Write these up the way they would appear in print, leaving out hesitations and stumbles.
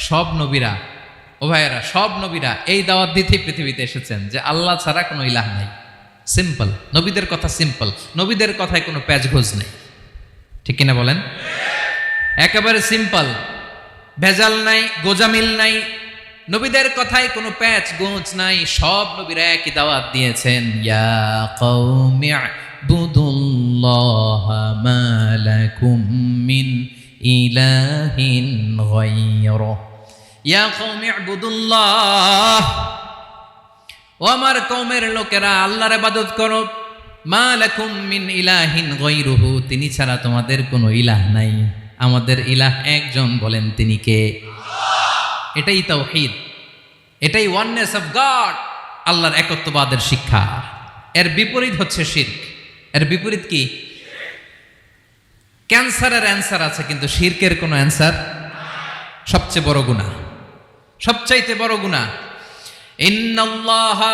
সব নবীরা, ও ভাইয়েরা, সব নবীরা এই দাওয়াত দিতেই পৃথিবীতে এসেছেন যে আল্লাহ ছাড়া কোনো ইলাহ নাই। সিম্পল, নবীদের কথা সিম্পল, নবীদের কথায় কোনো প্যাচগোজ নেই, ঠিক কিনা বলেন? একেবারে সিম্পল, ভেজাল নাই, গোজামিল নাই, নবীদের কথায় কোনো প্যাচ গোঁচ নাই। সব নবীরা একই দাওয়াত দিয়েছেন, ইয়া কওমি ইবুদুল্লাহা মা লাকুম মিন ইলাহিন গায়রুহু, ইয়া কওমি ইবুদুল্লাহ, ও আমার কওমের লোকেরা আল্লাহর ইবাদত করো, মা লাকুম মিন ইলাহিন গায়রুহু, তিনি ছাড়া তোমাদের কোনো ইলাহ নাই। আমাদের ইলাহ একজন, বলেন তিনি কে? এটাই তাওহীদ, এটাই ওয়াননেস অফ গড, আল্লাহর একত্ববাদের শিক্ষা। এর বিপরীত হচ্ছে শিরক। এর বিপরীত কি? ক্যান্সারের অ্যান্সার আছে কিন্তু শিরকের কোনো অ্যান্সার। সবচেয়ে বড় গুনাহ, সবচাইতে বড় গুনাহ। ইন্নাল্লাহা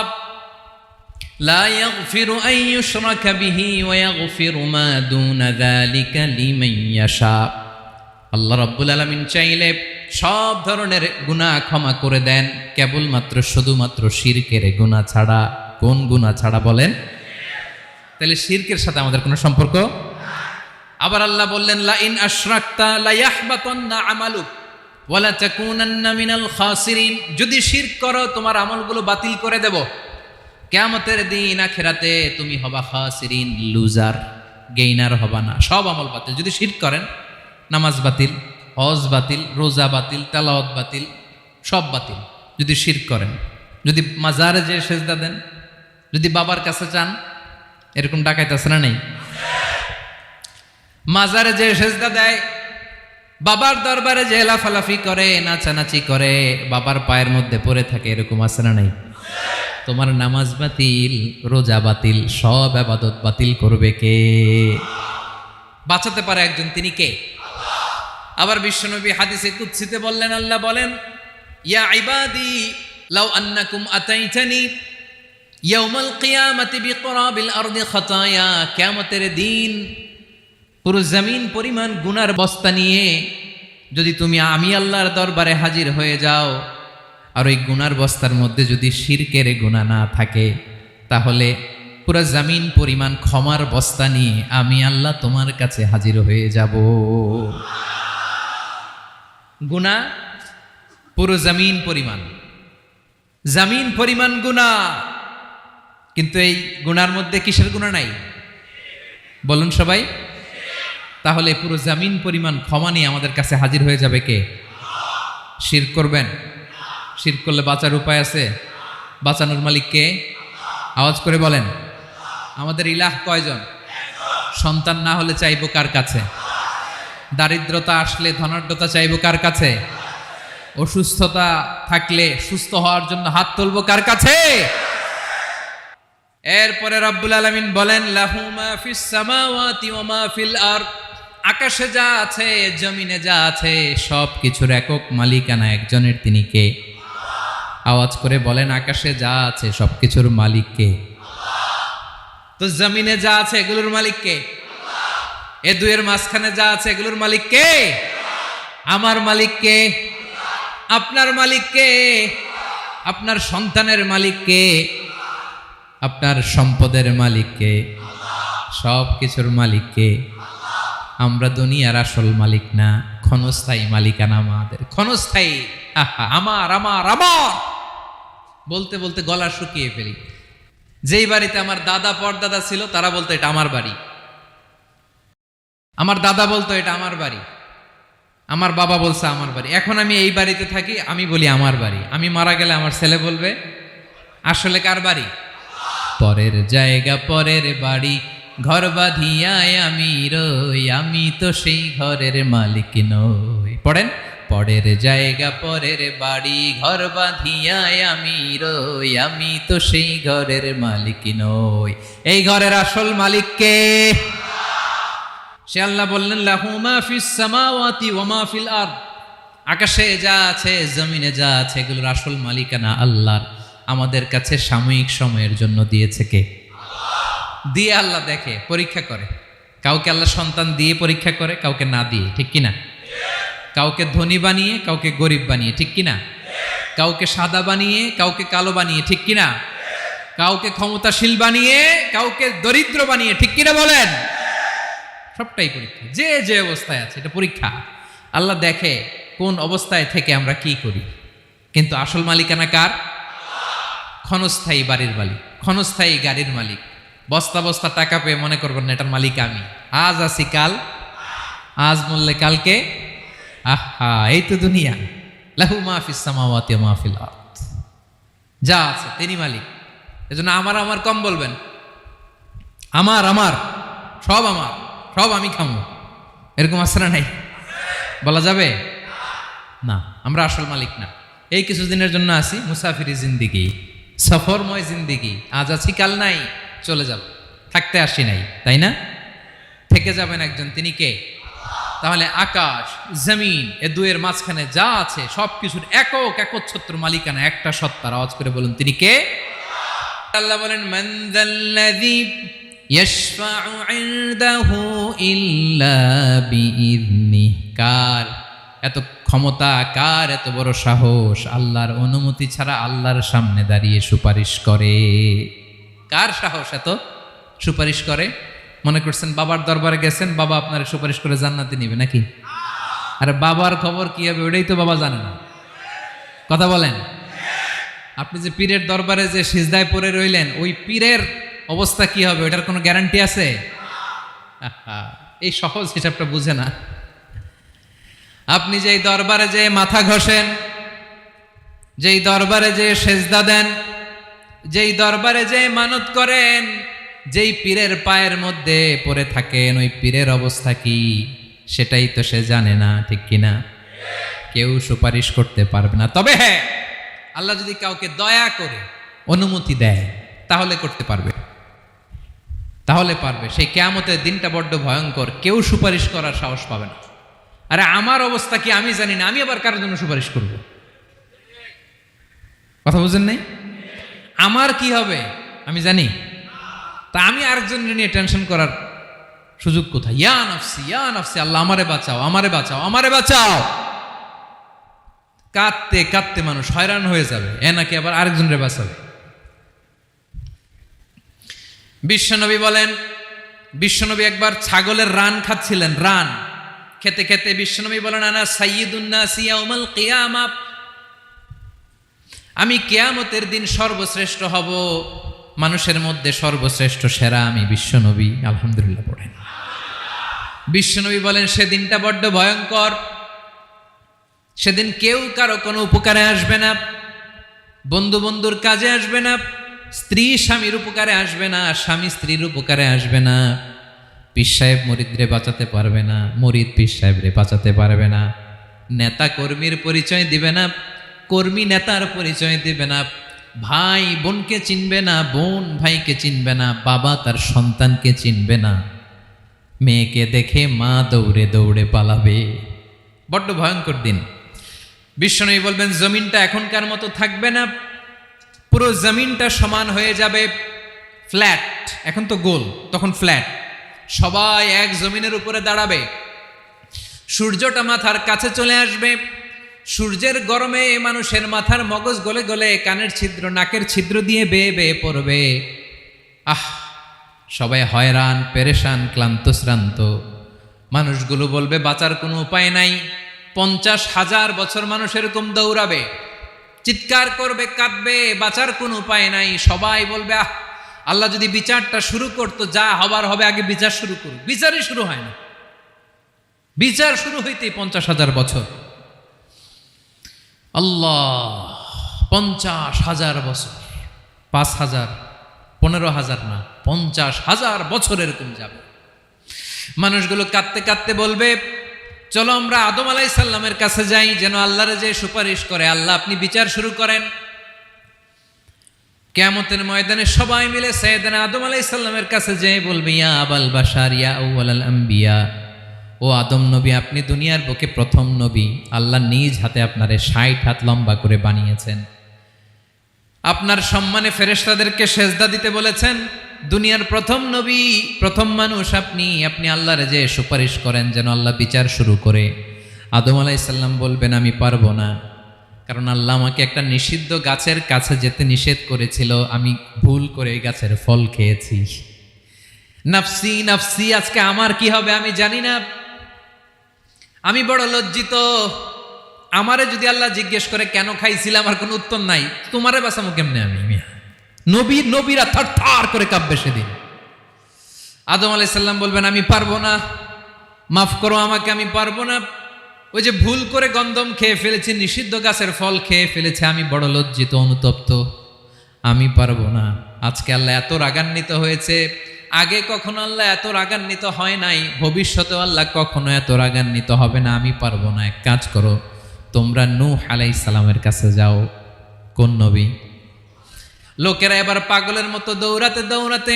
লা ইয়াগফিরু আন ইউশরাকা বিহি ওয়া ইয়াগফিরু মা দুনা যালিকা লিমান ইয়াশা। আল্লাহ রাব্বুল আলামিন চাইলে সব ধরনের গুনাহ ক্ষমা করে দেন, কেবলমাত্র শুধুমাত্র শিরকের গুনাহ ছাড়া। কোন গুনাহ ছাড়া বলেন? তাহলে শিরকের সাথে আমাদের কোনো সম্পর্ক। আবার আল্লাহ বললেন, লা ইন আশরাকতা লা ইয়াহবাতান্না আমালুক ওয়া লা তাকুনান্না মিনাল খাসিরিন, যদি শিরক করো তোমার আমলগুলো বাতিল করে দেব, কিয়ামতের দিন আখিরাতে তুমি হবা খাসিরিন, লুজার, গেইনার হবা না, সব আমল বাতিল। যদি শিরক করেন, নামাজ বাতিল, হজ বাতিল, রোজা বাতিল, তেলাওয়াত বাতিল, সব বাতিল যদি শিরক করেন। যদি মাজারে যে সেজদা দেন, যদি বাবার কাছে চান, এরকম ডাকাইত আছে না নেই? মাজারে যে সেজদা দেয়, বাবার দরবারে যে লাফালাফি করে, নাচানাচি করে, বাবার পায়ের মধ্যে পড়ে থাকে, এরকম আছে না নাই? তোমার নামাজ বাতিল, রোজা বাতিল, সব ইবাদত বাতিল করবে কে? বাঁচাতে পারে একজন, তিনি কে? আবার বিশ্বনবী হাদিসে কুদসিতে বললেন, আল্লাহ বলেন, ইয়া ইবাদি লাউ আন্নাকুম আতাইতানি ইয়াউমাল কিয়ামাতি বিকরাবিল আরদি খাতায়া, কিয়ামতের দিন পুরো জমিন পরিমাণ গুনার বস্তা নিয়ে যদি তুমি আমি আল্লাহর দরবারে হাজির হয়ে যাও, আর ওই গুনার বস্তার মধ্যে যদি শিরকের গুনাহ না থাকে, তাহলে পুরো জমিন পরিমাণ ক্ষমার বস্তা নিয়ে আমি আল্লাহ তোমার কাছে হাজির হয়ে যাব। গুনাহ পুরো জমিন পরিমাণ, জমিন পরিমাণ গুনাহ, কিন্তু এই গুনার মধ্যে কিসের গুনাহ নাই? বলুন সবাই। তাহলে পুরো জমিন পরিমাণ ক্ষমা নিয়ে আমাদের কাছে হাজির হয়ে যাবে কে? শিরক করবেন? শিরক করলে বাঁচার উপায় আছে? বাঁচানোর মালিক কে? আওয়াজ করে বলেন। আমাদের ইলাহ কয়জন? সন্তান না হলে চাইবো কার কাছে? দারিদ্রতা আসলে ধনাঢ্যতা চাইবো কার কাছে? অসুস্থতা থাকলে সুস্থ হওয়ার জন্য হাত তুলবো কার কাছে? এরপরে রব্বুল আলামিন বলেন, লাহু মা ফিস সামাওয়াতি ওয়া মা ফিল আরদ, আকাশে যা আছে, জমিনে যা আছে, সব কিছুর একক মালিকানা একজনের, তিনি কে? আওয়াজ করে বলেন, আকাশে যা আছে সব কিছুর মালিক কে? তো জমিনে যা আছে এগুলোর মালিক কে? এ দুয়ের মাঝখানে যা আছে এগুলোর মালিক কে? আমার মালিক কে? আপনার মালিক কে? আপনার সন্তানের মালিক কে? আপনার সম্পদের মালিক কে? সব কিছুর মালিক কে? আমরা দুনিয়ার আসল মালিক না, ক্ষণস্থায়ী মালিকানা আমাদের, ক্ষণস্থায়ী। আমার আমার আমার বলতে বলতে গলা শুকিয়ে ফেলি। যেই বাড়িতে আমার দাদা পরদাদা ছিল, তারা বলতো এটা আমার বাড়ি, আমার দাদা বলতো এটা আমার বাড়ি, আমার বাবা বলছে আমার বাড়ি। এখন আমি এই বাড়িতে থাকি, আমি বলি আমার বাড়ি। আমি মারা গেলে আমার ছেলে বলবে আসলে কার বাড়ি? পরের জায়গা পরের বাড়ি, ঘর বাঁধিয়ায় আমি রই, আমি তো সেই ঘরের মালিক নই। পড়েন, পরের জায়গা পরের বাড়ি, ঘর বাঁধিয়ায় আমি রই, আমি তো সেই ঘরের মালিক নই। এই ঘরের আসল মালিক কে? সে আল্লাহ বললেন, লাহু মা ফিস সামাওয়াতি ওয়া মা ফিল আরদ, আকাশে যা আছে, জমিনে যা আছে, এগুলোর আসল মালিকানা আল্লাহর। আমাদের কাছে সাময়িক সময়ের জন্য দিয়েছে কে? দিয়ে আল্লাহ দেখে, পরীক্ষা করে। কাউকে আল্লাহ সন্তান দিয়ে পরীক্ষা করে, কাউকে না দিয়ে, ঠিক কিনা? কাউকে ধনী বানিয়ে কাউকে গরিব বানিয়ে, ঠিক কিনা? কাউকে সাদা বানিয়ে কাউকে কালো বানিয়ে, ঠিক কিনা? কাউকে ক্ষমতাশীল বানিয়ে কাউকে দরিদ্র বানিয়ে, ঠিক কিনা বলেন? সবটাই পরীক্ষা, যে যে অবস্থায় আছে এটা পরীক্ষা। আল্লাহ দেখে কোন অবস্থায় থেকে আমরা কি করি। কিন্তু আসল মালিকানা কার? ক্ষণস্থায়ী বাড়ির মালিক, ক্ষণস্থায়ী গাড়ির মালিক। বস্তা বস্তা টাকা পেয়ে মনে করবেন না এটার মালিক আমি। আজ আছি কাল, আজ মরলে কালকে। আহা, এই তো দুনিয়া। লাহু মা ফিস সামাওয়াতি ওয়া মা ফিল আরদ। যা আছে তিনি মালিক। এজন্য আমার আমার কম বলবেন। আমার আমার সব আমার, সব আমি খামো, এরকম আছে না নাই? বলা যাবে না। আমরা আসল মালিক না। এই কিছুদিনের জন্য আসি, মুসাফিরি জিন্দিগি, সফরময় জিন্দিগি। আজ আছি কাল নাই, চলে যাব। থাকতে আসি নাই, তাই না? থেকে যাবেন একজন, তিনি কে? তাহলে আকাশ জমিন এ দুয়ের মাঝখানে যা আছে সবকিছুর একক একচ্ছত্র মালিকানা একটা সত্তার। আওয়াজ করে বলুন তিনি কে? আল্লাহ বলেন মান যাল্লাযী ইয়াশফাউ ইনদাহু ইল্লা বিইযনিহি। কার এত ক্ষমতা, কার এত বড় সাহস আল্লাহর অনুমতি ছাড়া আল্লাহর সামনে দাঁড়িয়ে সুপারিশ করে? কার সাহস এত সুপারিশ করে? মনে করছেন বাবার দরবারে গেছেন, বাবা আপনার সুপারিশ করে জান্নাতে নিবে নাকি? আরে বাবার খবর কি হবে ওটাই তো বাবা জানে না। কথা বলেন। আপনি যে পীরের দরবারে যে সিজদায় পড়ে রইলেন, ওই পীরের অবস্থা কি হবে ওটার কোনো গ্যারান্টি আছে? এই সহজ হিসাবটা বুঝে না। আপনি যেই দরবারে যে মাথা ঘষেন, যেই দরবারে যে সেজদা দেন, যেই দরবারে যে মানত করেন, যেই পীরের পায়ের মধ্যে পড়ে থাকেন, ওই পীরের অবস্থা কি সেটাই তো সে জানে না, ঠিক কিনা? কেউ সুপারিশ করতে পারবে না। তবে হ্যাঁ, আল্লাহ যদি কাউকে দয়া করে অনুমতি দেয় তাহলে করতে পারবে, তাহলে পারবে। সেই কিয়ামতের দিনটা বড্ড ভয়ঙ্কর, কেউ সুপারিশ করার সাহস পাবে না। আরে আমার অবস্থা কি আমি জানি না, আমি আবার কারোর জন্য সুপারিশ করব? কথা বুঝেন নাই? আমার কি হবে আমি জানি, তা আমি আরেকজনের নিয়ে টেনশন করার সুযোগ কোথায়? ইয়া নাফসি ইয়া নাফসি, আল্লাহ আমারে বাঁচাও, আমারে বাঁচাও, আমারে বাঁচাও। কাঁদতে কাঁদতে মানুষ হয়রান হয়ে যাবে, এ নাকি আবার আরেকজনের বাঁচাবে। বিশ্বনবী বলেন, বিশ্বনবী একবার ছাগলের রান খাচ্ছিলেন। রান খেতে খেতে বিশ্বনবী বলেন আনা সাইয়্যিদুন নাস ইয়াউমাল কিয়ামা, আমি কিয়ামতের দিন সর্বশ্রেষ্ঠ হব, মানুষের মধ্যে সর্বশ্রেষ্ঠ সেরা আমি বিশ্বনবী। আলহামদুলিল্লাহ পড়েন। বিশ্বনবী বলেন সেদিনটা বড্ড ভয়ঙ্কর। সেদিন কেউ কারো কোনো উপকারে আসবে না, বন্ধু বন্ধুর কাজে আসবে না, স্ত্রী স্বামীর উপকারে আসবে না, স্বামী স্ত্রীর উপকারে আসবে না, পীর সাহেব মুরিদরে বাঁচাতে পারবে না, মুরিদ পীর সাহেবরে বাঁচাতে পারবে না, নেতা কর্মীর পরিচয় দিবে না, কর্মী নেতার পরিচয় দিবে না, ভাই বোনকে চিনবে না, বোন ভাইকে চিনবে না, বাবা তার সন্তানকে চিনবে না, মেয়েকে দেখে মা দৌড়ে দৌড়ে পালাবে। বড্ড ভয়ঙ্কর দিন। বিশ্বনবী বলবেন জমিনটা এখনকার মতো থাকবে না, পুরো জমিনটা সমান হয়ে যাবে, ফ্ল্যাট। এখন তো গোল, তখন ফ্ল্যাট। সবাই এক জমিনের উপরে দাঁড়াবে, সূর্যটা মাথার কাছে চলে আসবে, সূর্যের গরমে মানুষের মাথার মগজ গলে গলে কানের ছিদ্র নাকের ছিদ্র দিয়ে বেয়ে বেয়ে পড়বে। আহ, সবাই হয়রান পেরেশান ক্লান্ত শ্রান্ত। মানুষগুলো বলবে বাঁচার কোনো উপায় নাই। 50,000 বছর মানুষ এরকম দৌড়াবে, চিৎকার করবে, কাঁদবে, বাঁচার কোনো উপায় নাই। সবাই বলবে আহ, আল্লাহ যদি বিচারটা শুরু করতো, যা হবার হবে, আগে বিচার শুরু করুক। বিচারই শুরু হয় না, বিচার শুরু হইতেই 50,000 বছর। আল্লাহ, 50,000 বছর, 5,000, 15,000 না, 50,000 বছর এরকম যাবে। মানুষগুলো কাঁদতে কাঁদতে বলবে চলো আমরা আদম আলাইহিস সালামের কাছে যাই, যেন আল্লাহরে যে সুপারিশ করে, আল্লাহ আপনি বিচার শুরু করেন। কিয়ামতের ময়দানে সবাই মিলে সাইয়েদনা আদম আলাইহিস সালামের কাছে যেয়ে বলবে ইয়া আবাল বাশার ইয়া আউয়ালাল আম্বিয়া, ও আদম নবী আপনি দুনিয়ার বুকে প্রথম নবী, আল্লাহ নিজ হাতে আপনারে 60 হাত লম্বা করে বানিয়েছেন, আপনার সম্মানে ফেরেশতাদেরকে সেজদা দিতে বলেছেন, দুনিয়ার প্রথম নবী প্রথম মানুষ আপনি, আপনি আল্লাহরে যে সুপারিশ করেন যেন আল্লাহ বিচার শুরু করে। আদম আলাইহিসসালাম বলবেন আমি পারবো না, কারণ আল্লাহ আমাকে একটা নিষিদ্ধ গাছের কাছে যেতে নিষেধ করেছিল, আমি ভুল করে এই গাছের ফল খেয়েছি। নাফসি নাফসি, আজকে আমার কি হবে আমি জানি না, আমি বড় লজ্জিত। আমারে যদি আল্লাহ জিজ্ঞেস করে কেন খাইছিলাম, আর কোনো উত্তর নাই, তোমারে বাঁচামো কেমনে আমি? নবীরা থার থার করে কাঁপবে সেদিন। আদম আলাইহিস সালাম বলবেন আমি পারবো না, মাফ করো আমাকে, আমি পারবো না। ওই যে ভুল করে গন্ধম খেয়ে ফেলেছি, নিষিদ্ধ গাছের ফল খেয়ে ফেলেছে, আমি বড় লজ্জিত, অনুতপ্ত, আমি পারবো না। আজকে আল্লাহ এত রাগান্বিত হয়েছে, আগে কখনো আল্লাহ এত রাগান্বিত হয় নাই, ভবিষ্যতেও আল্লাহ কখনো এত রাগান্বিত হবে না। আমি পারবো না। এক কাজ করো, তোমরা নূহ আলাইহিস সালামের কাছে যাও। কোন নবী? লোকেরা এবার পাগলের মতো দৌড়াতে দৌড়াতে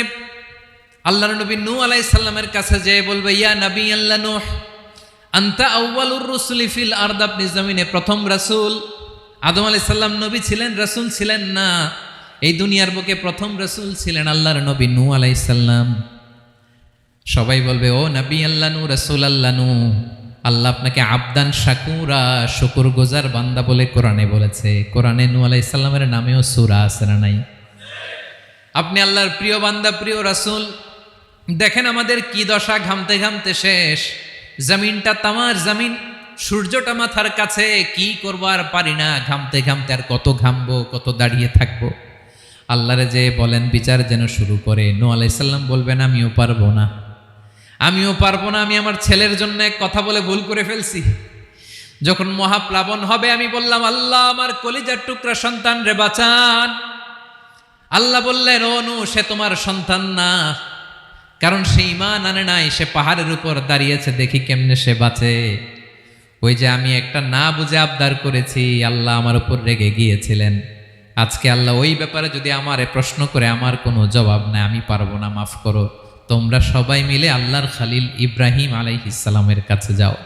আল্লাহর নবী নূহ আলাইহিস সালামের কাছে যেয়ে বলবে, ইয়া নবী আল্লাহ নূহ, আনতা আউয়ালুর রুসুলি ফিল আরদ, আপনি জমিনে প্রথম রাসূল। আদম আলাইহিস সালাম নবী ছিলেন, রাসূল ছিলেন না। এই দুনিয়ার বুকে প্রথম রাসূল ছিলেন আল্লাহর নবী নূহ আলাইহিস সালাম। সবাই বলবে, ও নবী আল্লাহ নূহ, রাসূল আল্লাহ নূহ, আল্লাহ আপনাকে আবদান শাকুরা, শুকরগুজার বান্দা বলে কোরআনে বলেছে। কোরআনে নূহ আলাইহিস সালামের নামেও সূরা আছে না নাই? আপনি আল্লাহর প্রিয় বান্দা, প্রিয় রাসূল। দেখেন আমাদের কি দশা, ঘামতে ঘামতে শেষ, জমিনটা তামার জমিন, সূর্যটা মাথার কাছে, কি করবো আর পারি না, ঘামতে ঘামতে আর কত ঘামবো, কত দাঁড়িয়ে থাকবো। আল্লাহরে যে বলেন বিচার যেন শুরু করে। নূহ আলাইহিস সালাম বলবেন আমিও পারবো না, আমিও পারবো না। আমি আমার ছেলের জন্য এক কথা বলে ভুল করে ফেলছি। যখন মহাপ্লাবন হবে আমি বললাম, আল্লাহ আমার কলিজার টুকরা সন্তান রে বাঁচান। আল্লাহ বললেন, ও নূহ, সে তোমার সন্তান না, কারণ সে ঈমান আনে নাই, সে পাহাড়ের উপর দাঁড়িয়েছে, দেখি কেমনে সে বাঁচে। ওই যে আমি একটা না বুঝে আবদার করেছি, আল্লাহ আমার উপর রেগে গিয়েছিলেন। আজকে আল্লাহ ওই ব্যাপারে যদি আমারে প্রশ্ন করে, আমার কোনো জবাব নাই, আমি পারবো না, মাফ করো। তোমরা সবাই মিলে আল্লাহর খালিল ইব্রাহিম আলাইহিস সালামের কাছে যাও।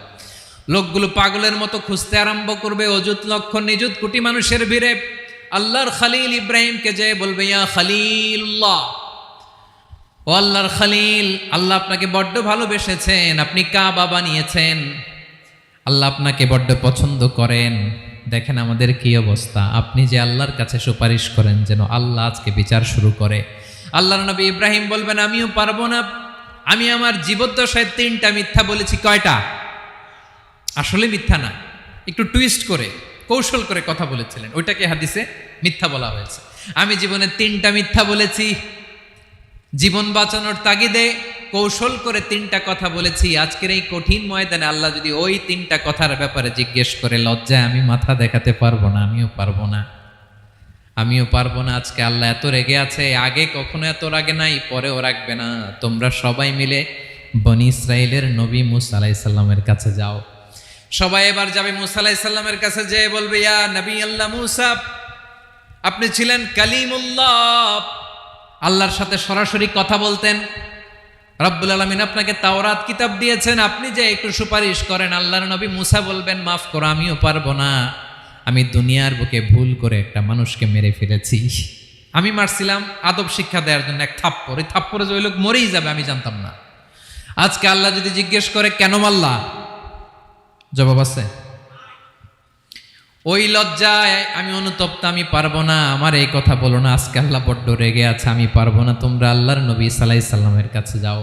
লোকগুলো পাগলের মতো খুঁজতে আরম্ভ করবে, অযুত লক্ষ নিযুত কোটি মানুষের ভিড়ে আল্লাহর খালিল ইব্রাহিমকে যে বলবে, ইয়া খালিলুল্লাহ, ও আল্লাহর খালিল, আল্লাহ আপনাকে বড্ড ভালোবেসেছেন, আপনি কাবা বানিয়েছেন, আল্লাহ আপনাকে বড্ড পছন্দ করেন। দেখেন আমাদের কি অবস্থা, আপনি যে আল্লাহর কাছে সুপারিশ করেন যেন আল্লাহ আজকে বিচার শুরু করে। আল্লাহর নবী ইব্রাহিম বলবেন আমিও পারবো না, আমি আমার জীবদ্দশায় 3টা মিথ্যা বলেছি। কয়টা? আসলে মিথ্যা না, একটু টুইস্ট করে কৌশল করে কথা বলেছিলেন, ওইটাকে হাদিসে মিথ্যা বলা হয়েছে। আমি জীবনে 3টা মিথ্যা বলেছি, জীবন বাঁচানোর তাগিদে কৌশল করে 3টা কথা বলেছি। আজকের এই কঠিন ময়দানে আল্লাহ যদি ওই 3টা কথার ব্যাপারে জিজ্ঞেস করে, লজ্জায় আমি মাথা দেখাতে পারবো না, আমিও পারবো না, আমিও পারবো না। আজকে আল্লাহ এত রেগে আছে, আগে কখনো এত রাগে নাই, পরেও রাখবে না। তোমরা সবাই মিলে বনি ইসরাইলের নবী মূসা আলাইহিস সালামের কাছে যাও। সবাই এবার যাবে মূসা আলাইহিস সালামের কাছে, যেয়ে বলবে, ইয়া নবী আল্লাহ মূসা, আপনি ছিলেন কালিমুল্লাহ, আল্লাহর সাথে সরাসরি কথা বলতেন, রব্বুল আলামিন আপনাকে তাওরাত কিতাব দিয়েছেন, আপনি যে একটু সুপারিশ করেন। আল্লাহর নবী মূসা বলবেন, মাফ করো, আমিও পারবো না, আমি দুনিয়ার বুকে ভুল করে একটা মানুষকে মেরে ফেলেছি। আমি মারছিলাম আদব শিক্ষা দেওয়ার জন্য এক থাপ্পড়, এই থাপ্পড়ে যে ওই লোক মরেই যাবে আমি জানতাম না। আজকে আল্লাহ যদি জিজ্ঞেস করে কেন মারলা, জবাব আছে? ওই লজ্জায় আমি অনুতপ্ত, আমি পারবো না, আমার এই কথা বলো না। আজকে আল্লাহ বড্ড রেগে আছে, আমি পারবো না। তোমরা আল্লাহর নবী ঈসা আলাইহিস সালামের কাছে যাও।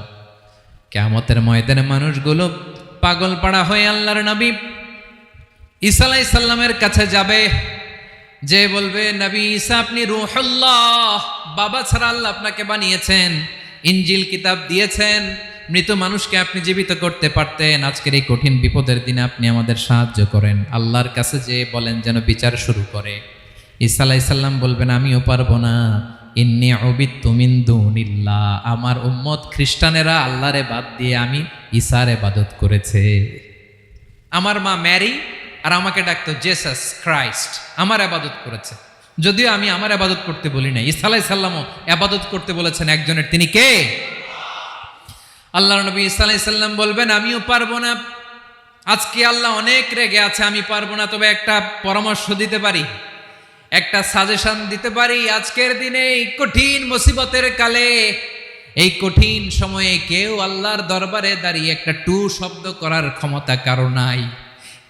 কিয়ামতের ময়দানে মানুষগুলো পাগল পাড়া হয়ে আল্লাহর নবী ঈসা আলাইহিস সালামের কাছে যাবে, যে বলবে, নবী ঈসা আপনি রূহুল্লাহ, বাবা ছাড়া আল্লাহ আপনাকে বানিয়েছেন, ইনজিল কিতাব দিয়েছেন, মৃত মানুষকে আপনি জীবিত করতে পারতেন। আজকের এই কঠিন বিপদের দিনে আপনি আমাদের সাহায্য করেন। আল্লাহর কাছে যে বলেন যেন বিচার শুরু করে। ঈসা আলাইহিস সালাম বলবেন আমিও পারবো না, ইন্নী উবিদতু মিন দুনিল্লাহ, আমার উম্মত খ্রিস্টানেরা আল্লাহরে বাদ দিয়ে আমি ঈসার ইবাদত করেছে। আমার মা ম্যারি আর আমাকে ডাকতো জেসাস ক্রাইস্ট, আমার ইবাদত করেছে, যদিও আমি আমার ইবাদত করতে বলি না। ঈসা আলাইহিস সালামও ইবাদত করতে বলেছেন একজনের, তিনি কে? আল্লাহর নবী ঈসা আলাইহিস সালাম বলবেন আমিও পারবো না। আজকে আল্লাহ অনেক রেগে আছে, আমি পারবো না, তবে একটা পরামর্শ দিতে পারি, একটা সাজেশন দিতে পারি। আজকের দিনে এই কঠিন মুসিবতের কালে, এই কঠিন সময়ে কেউ আল্লাহর দরবারে দাঁড়িয়ে একটা টু শব্দ করার ক্ষমতা কারো নাই,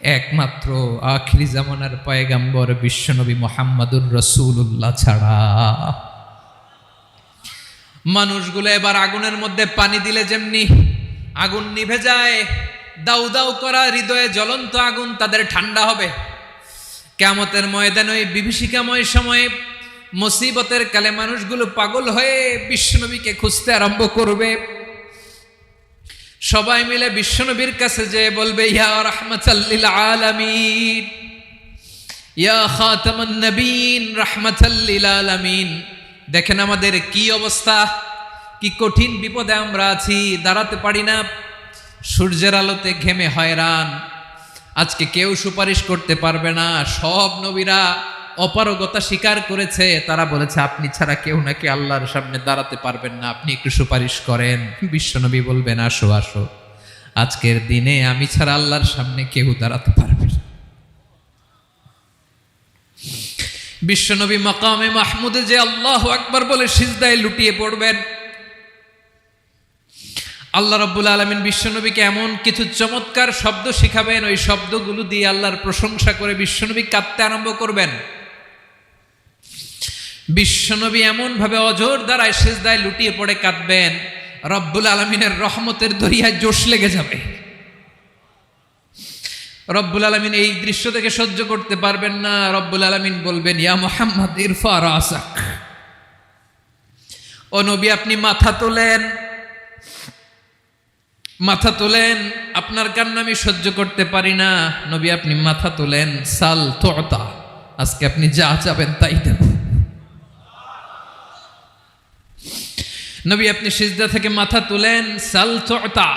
একমাত্র আখিরি জামানার পয়গাম্বর বিশ্বনবী মুহাম্মাদুর রাসূলুল্লাহ ছাড়া। মানুষগুলো এবার আগুনের মধ্যে পানি দিলে যেমনি আগুন নিভে যায়, দাউ দাউ করা হৃদয়ে জ্বলন্ত আগুন তাদের ঠান্ডা হবে, কিয়ামতের ময়দানে ওই বিভীষিকাময় সময়ে মুসিবতের কালে মানুষগুলো পাগল হয়ে বিশ্বনবীকে খুঁজতে আরম্ভ করবে। সবাই মিলে বিশ্বনবীর কাছে যেয়ে বলবে, ইয়া রাহমাতাল লিল আলামিন, ইয়া খাতামান নবীন, রাহমাতাল লিল আলামিন। দেখেন আমাদের কি অবস্থা, কি কঠিন বিপদে আমরা আছি, দাঁড়াতে পারি না, সূর্যের আলোতে ঘেমে হয়রান। আজকে কেউ সুপারিশ করতে পারবে না। সব নবীরা অপারগতা স্বীকার করেছে, তারা বলেছে আপনি ছাড়া কেউ নাকি আল্লাহর সামনে দাঁড়াতে পারবেন না, আপনি একটু সুপারিশ করেন। বিশ্বনবী বলবেন, আসো আসো, আজকের দিনে আমি ছাড়া আল্লাহর সামনে কেউ দাঁড়াতে পারবে না। বিশ্বনবী মাকামে মাহমুদে যে আল্লাহু আকবার বলে সিজদায় লুটিয়ে পড়বেন, আল্লাহ রাব্বুল আলামিন বিশ্বনবীকে এমন কিছু চমৎকার শব্দ শিখাবেন, ওই শব্দগুলো দিয়ে আল্লাহর প্রশংসা করে বিশ্বনবী কাঁদতে আরম্ভ করবেন। বিশ্বনবী এমন ভাবে অজর দ্বারায় সিজদায় লুটিয়ে পড়ে কাঁদবেন, রব্বুল আলামিনের রহমতের দরিয়ায় জোশ লেগে যাবে। রব্বুল আলামিন এই দৃশ্য থেকে সহ্য করতে পারবেন না। রব্বুল আলামিন বলবেন, ইয়া মুহাম্মদ ইরফা রাসাক, ও নবী আপনি মাথা তোলেন, মাথা তোলেন, আপনার কান্না আমি সহ্য করতে পারি না। নবী আপনি মাথা তোলেন, সাল তুতা, আজকে আপনি যা চাবেন তাই দেব। নবী আপনি সিজদা থেকে মাথা তুলেন, সাল তুতা,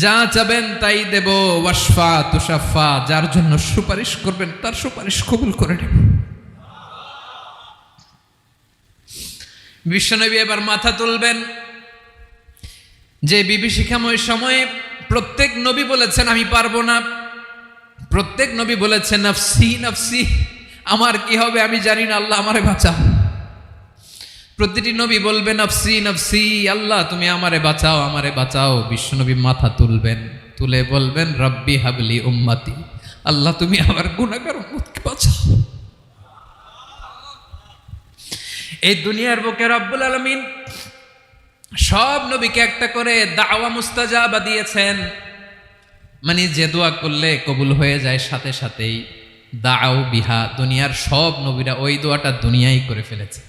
যা চাবেন তাই দেব। ওয়াশফা তুশাফা, যার জন্য সুপারিশ করবেন তার সুপারিশ কবুল করে নেব। বিশ্বনবী এবার মাথা তুলবেন। যে বিভীষিকাময় সময়ে প্রত্যেক নবী বলেছেন আমি পারবো না, প্রত্যেক নবী বলেছেন নফসি নফসি, আমার কি হবে আমি জানি না, আল্লাহ আমারে বাঁচাও। প্রতিটি নবী বলবে নফসি নফসি, আল্লাহ তুমি আমারে বাঁচাও, আমারে বাঁচাও। বিশ্বনবী মাথা তুলবেন, তুলে বলবেন রব্বি হাবলি উম্মতি, আল্লাহ তুমি আমার গুনাহগার উম্মতকে বাঁচাও। এই দুনিয়ার বুকে রব্বুল আলামিন সব নবীকে একটা করে দাওয়া মুস্তাজাবা দিয়েছেন, মানে যে দোয়া করলে কবুল হয়ে যায় সাথে সাথেই। দাও বিহা, দুনিয়ার সব নবীরা ওই দোয়াটা দুনিয়ায় করে ফেলেছে।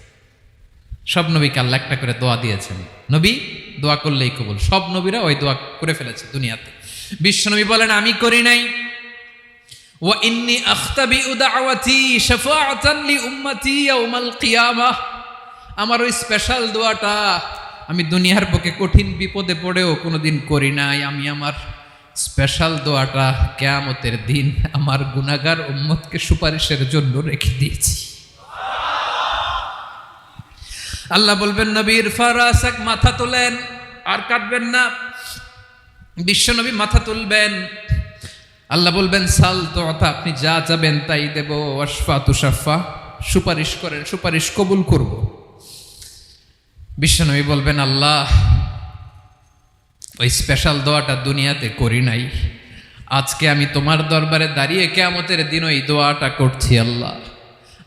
সব নবীকে আল্লাহ একটা করে দোয়া দিয়েছেন, নবী দোয়া করলেই কবুল। সব নবীরা ওই দোয়া করে ফেলেছে দুনিয়াতে। বিশ্বনবী বলেন আমি করি নাই। ওয়া ইন্নী আখতাবিউ দাওয়াতি শাফাআতান লি উম্মতি ইয়াউমাল কিয়ামাহ, আমার ওই স্পেশাল দোয়াটা আমি দুনিয়ার বুকে কঠিন বিপদে পড়েও কোনোদিন করি নাই। আমি আমার স্পেশাল দোয়াটা কিয়ামতের দিন আমার গুনাহগার উম্মতকে সুপারিশের জন্য রেখে দিয়েছি। আল্লাহ বলবেন নবীর ফারাসাক, মাথা তোলেন, আর কাটবেন না। বিশ্বনবী মাথা তুলবেন, আল্লাহ বলবেন সাল তোতা, আপনি যা চাবেন তাই দেব। ওয়াশফা তুশাফা, সুপারিশ করেন, সুপারিশ কবুল করব। বিশ্বনবী বলবেন আল্লাহ ওই স্পেশাল দোয়াটা দুনিয়াতে করি নাই, আজকে আমি তোমার দরবারে দাঁড়িয়ে কিয়ামতের দিন ওই দোয়াটা করছি। আল্লাহ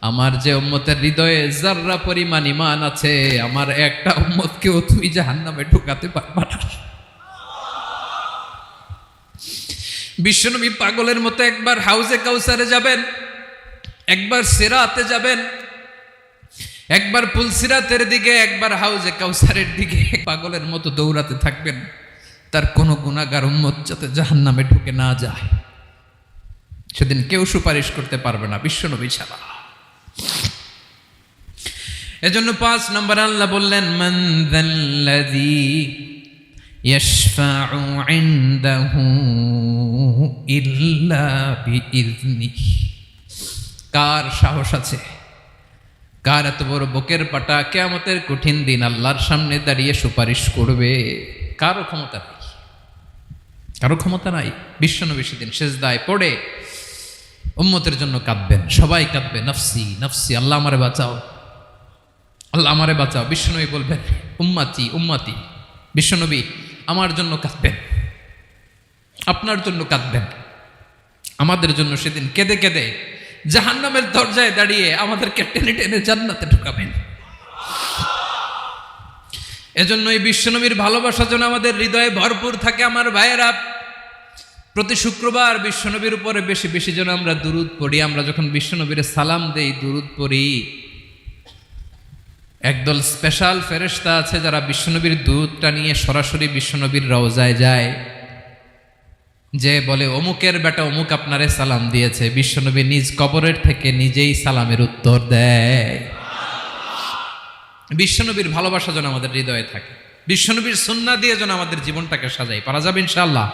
আমার যে উম্মতের হৃদয়ে যাররা পরিমাণ ঈমান আছে, আমার একটা উম্মতকেও তুই জাহান্নামে ঢুকাতে পারবা না। বিশ্বনবী পাগলের মতো একবার হাউজে কাউসারে যাবেন, একবার সিরাতে যাবেন, একবার পুলসিরাতের দিকে, একবার হাউজে কাউসারের দিকে, পাগলের মতো দৌড়াতে থাকবেন, তার কোনো গুনাহগার উম্মত যাতে জাহান্নামে ঢুকে না যায়। সেদিন কেউ সুপারিশ করতে পারবে না বিশ্বনবী ছাড়া। এজন্য 5 নম্বর আল্লাহ বললেন মান যাল্লাযী ইয়াশফাউ ইনদাহু ইল্লা বিইযনিহি, কার সাহস আছে, কার এত বড় বুকের পাটা কিয়ামতের কঠিন দিন আল্লাহর সামনে দাঁড়িয়ে সুপারিশ করবে? কারো ক্ষমতা নাই, কারো ক্ষমতা নাই। বিশ্বনবী সেদিন সিজদায় পড়ে উম্মতের জন্য কাঁদবেন, সবাই কাঁদবে নফসি নফসি, আল্লাহ আমারে বাঁচাও, আল্লাহ আমারে বাঁচাও। বিশ্বনবী বলবেন উম্মতি উম্মতি, বিশ্বনবী আমার জন্য কাঁদবেন। আপনার জন্য কাঁদবেন, আমাদের জন্য সেদিন কেঁদে কেঁদে জাহান্নামের দরজায় দাঁড়িয়ে আমাদেরকে টেনে টেনে জান্নাতে ঢুকাবেন। এজন্য এই বিশ্বনবীর ভালোবাসা যেন আমাদের হৃদয়ে ভরপুর থাকে। আমার ভাইয়েরা, প্রতি শুক্রবার বিশ্বনবীর উপরে বেশি বেশি যেন আমরা দুরূদ পড়ি। আমরা যখন বিশ্বনবীর সালাম দেই, দুরূদ পড়ি, একদল স্পেশাল ফেরেশতা আছে যারা বিশ্বনবীর দুধটা নিয়ে সরাসরি বিশ্বনবীর রওজায় যায়, যে বলে অমুকের বেটা অমুক আপনারে সালাম দিয়েছে। বিশ্বনবী নিজ কবরের থেকে নিজেই সালামের উত্তর দেয়। বিশ্বনবীর ভালোবাসা যেন আমাদের হৃদয়ে থাকে, বিশ্বনবীর সুন্নাহ দিয়ে যেন আমাদের জীবনটাকে সাজাই। পারা যাবে ইনশাআল্লাহ।